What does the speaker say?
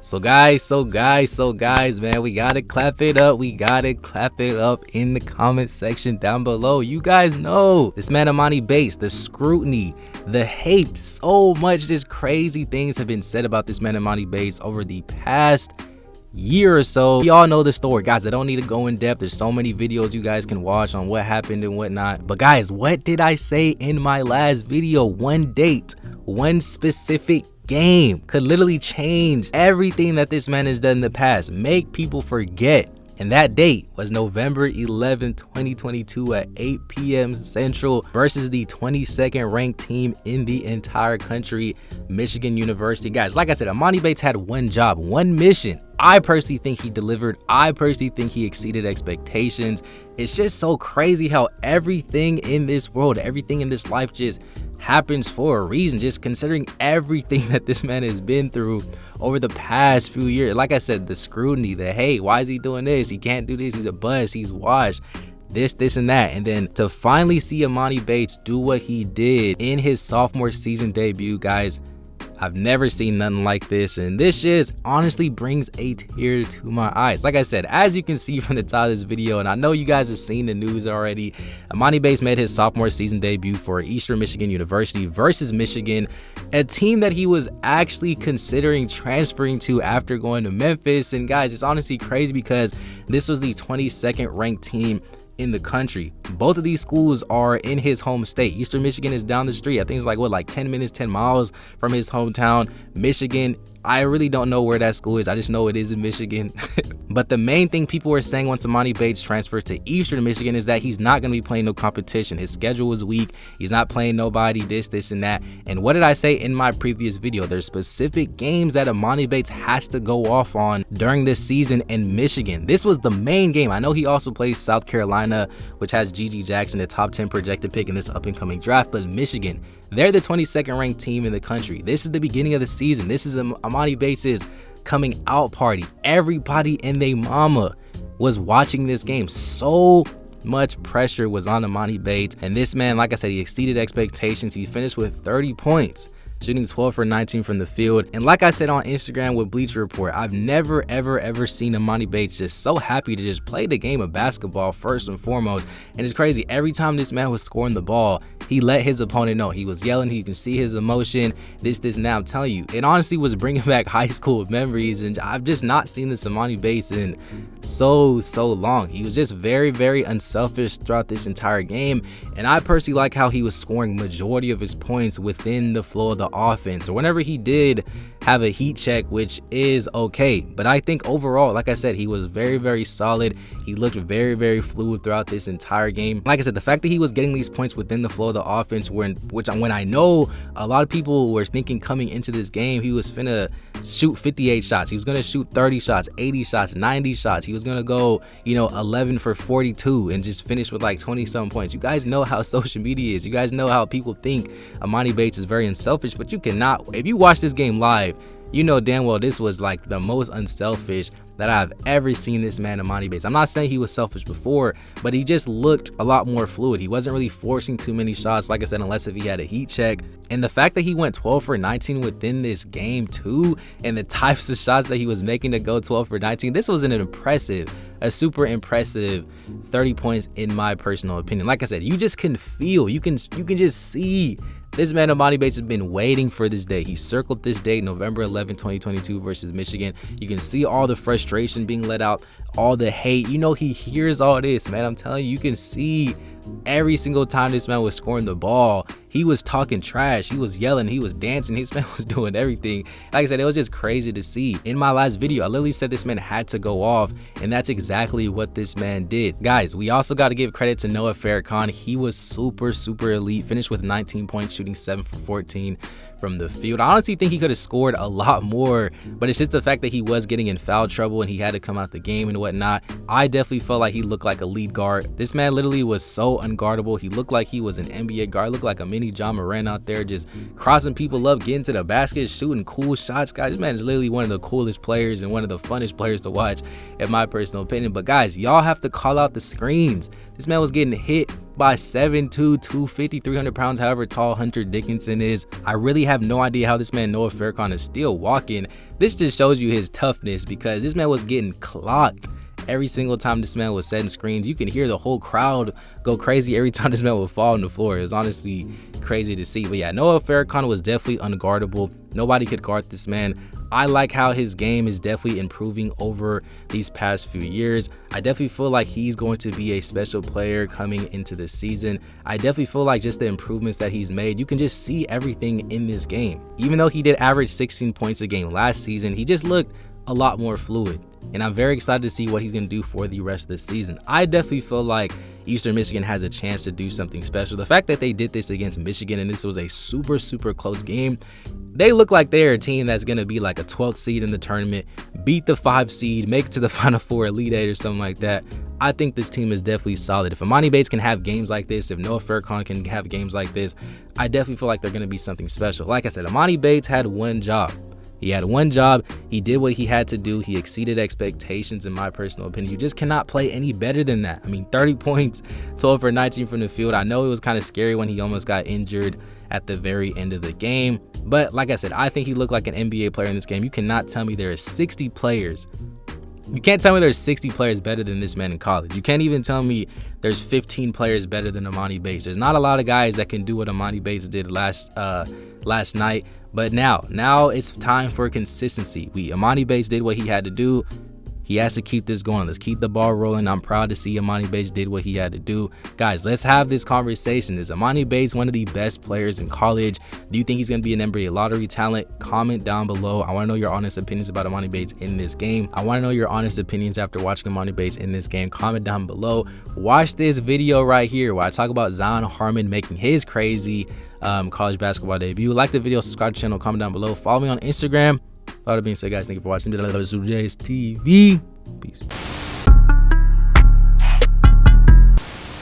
So guys, man, we gotta clap it up. We gotta clap it up in the comment section down below. You guys know this man Emoni Bates, the scrutiny, the hate, so much just crazy things have been said about this man Emoni Bates over the past year or so. Y'all know the story, guys. I don't need to go in depth. There's so many videos you guys can watch on what happened and whatnot. But guys, what did I say in my last video? One date, one specific game could literally change everything that this man has done in the past, make people forget. And that date was November 11th, 2022 at 8 p.m. Central versus the 22nd ranked team in the entire country, Michigan University. Guys, like I said, Emoni Bates had one job, one mission. I personally think he delivered. I personally think he exceeded expectations. It's just so crazy how everything in this world, everything in this life just happens for a reason, just considering everything that this man has been through over the past few years. Like I said, the scrutiny, the hey, why is he doing this? He can't do this. He's a buzz. He's washed. This and that. And then to finally see Emoni Bates do what he did in his sophomore season debut, guys, I've never seen nothing like this, and this just honestly brings a tear to my eyes. Like I said, as you can see from the top of this video, and I know you guys have seen the news already, Emoni Bates made his sophomore season debut for Eastern Michigan University versus Michigan, a team that he was actually considering transferring to after going to Memphis. And guys, it's honestly crazy because this was the 22nd ranked team in the country. Both of these schools are in his home state. Eastern Michigan is down the street. I think it's like 10 minutes, 10 miles from his hometown. Michigan, I really don't know where that school is. I just know it is in Michigan. But the main thing people were saying once Emoni Bates transferred to Eastern Michigan is that he's not going to be playing no competition. His schedule was weak. He's not playing nobody, this and that. And what did I say in my previous video? There's specific games that Emoni Bates has to go off on during this season in Michigan. This was the main game. I know he also plays South Carolina, which has G.G. Jackson, the top 10 projected pick in this up and coming draft. But Michigan, they're the 22nd ranked team in the country. This is the beginning of the season. This is Emoni Bates' coming out party. Everybody and their mama was watching this game. So much pressure was on Emoni Bates, and this man, like I said, he exceeded expectations. He finished with 30 points, shooting 12 for 19 from the field. And like I said on Instagram with Bleacher Report, I've never ever seen Emoni Bates just so happy to just play the game of basketball first and foremost. And it's crazy, every time this man was scoring the ball, he let his opponent know. He was yelling. You can see his emotion, this and that. I'm telling you, it honestly was bringing back high school memories, and I've just not seen this Emoni Bates in so long. He was just very unselfish throughout this entire game, and I personally like how he was scoring majority of his points within the flow of the offense, or whenever he did have a heat check, which is okay. But I think overall, like I said, he was very solid. He looked very fluid throughout this entire game. Like I said, the fact that he was getting these points within the flow of the offense, when I know a lot of people were thinking coming into this game he was finna shoot 58 shots, he was gonna shoot 30 shots, 80 shots, 90 shots, he was gonna go 11 for 42 and just finish with like 20-something points. You guys know how social media is. You guys know how people think Emoni Bates is very unselfish, but you cannot, if you watch this game live, you know damn well this was like the most unselfish that I've ever seen this man Emoni Bates. I'm not saying he was selfish before, but he just looked a lot more fluid. He wasn't really forcing too many shots, like I said, unless if he had a heat check. And the fact that he went 12 for 19 within this game too, and the types of shots that he was making to go 12 for 19, this was a super impressive 30 points in my personal opinion. Like I said, you just can feel, you can just see this man Emoni Bates has been waiting for this day. He circled this date, November 11, 2022 versus Michigan. You can see all the frustration being let out, all the hate. He hears all this, man. I'm telling you, you can see every single time this man was scoring the ball, he was talking trash, he was yelling, he was dancing, his man was doing everything. Like I said, it was just crazy to see. In my last video, I literally said this man had to go off, and that's exactly what this man did. Guys, we also got to give credit to Noah Farrakhan. He was super elite, finished with 19 points, shooting 7 for 14 from the field. I honestly think he could have scored a lot more, but it's just the fact that he was getting in foul trouble and he had to come out the game and whatnot. I definitely felt like he looked like a lead guard. This man literally was so unguardable. He looked like he was an NBA guard, looked like a mini John Moran out there, just crossing people up, getting to the basket, shooting cool shots. Guys, this man is literally one of the coolest players and one of the funnest players to watch, in my personal opinion. But guys, y'all have to call out the screens. This man was getting hit by 7'2", 250, 300 pounds, however tall Hunter Dickinson is. I really have no idea how this man Noah Farrakhan is still walking. This just shows you his toughness, because this man was getting clocked every single time this man was setting screens. You can hear the whole crowd go crazy every time this man would fall on the floor. It was honestly crazy to see. But yeah, Noah Farrakhan was definitely unguardable. Nobody could guard this man. I like how his game is definitely improving over these past few years. I definitely feel like he's going to be a special player coming into the season. I definitely feel like just the improvements that he's made, you can just see everything in this game. Even though he did average 16 points a game last season, he just looked a lot more fluid. And I'm very excited to see what he's going to do for the rest of the season. I definitely feel like Eastern Michigan has a chance to do something special. The fact that they did this against Michigan and this was a super close game, they look like they're a team that's going to be like a 12th seed in the tournament, beat the 5 seed, make it to the Final Four, Elite 8 or something like that. I think this team is definitely solid. If Emoni Bates can have games like this, if Noah Farrakhan can have games like this, I definitely feel like they're going to be something special. Like I said, Emoni Bates had one job. He had one job. He did what he had to do. He exceeded expectations, in my personal opinion. You just cannot play any better than that. I mean, 30 points, 12 for 19 from the field. I know it was kind of scary when he almost got injured at the very end of the game. But like I said, I think he looked like an NBA player in this game. You cannot tell me there are 60 players. You can't tell me there's 60 players better than this man in college. You can't even tell me there's 15 players better than Emoni Bates. There's not a lot of guys that can do what Emoni Bates did last night. But now it's time for consistency. Emoni Bates did what he had to do. He has to keep this going. Let's keep the ball rolling. I'm proud to see Emoni Bates did what he had to do. Guys, let's have this conversation. Is Emoni Bates one of the best players in college? Do you think he's going to be an NBA lottery talent? Comment down below. I want to know your honest opinions about Emoni Bates in this game. I want to know your honest opinions after watching Emoni Bates in this game. Comment down below. Watch this video right here where I talk about Zion Harmon making his crazy college basketball debut. Like the video, subscribe to the channel, comment down below. Follow me on Instagram. All that being said, guys, thank you for watching. JuiceTV. Peace.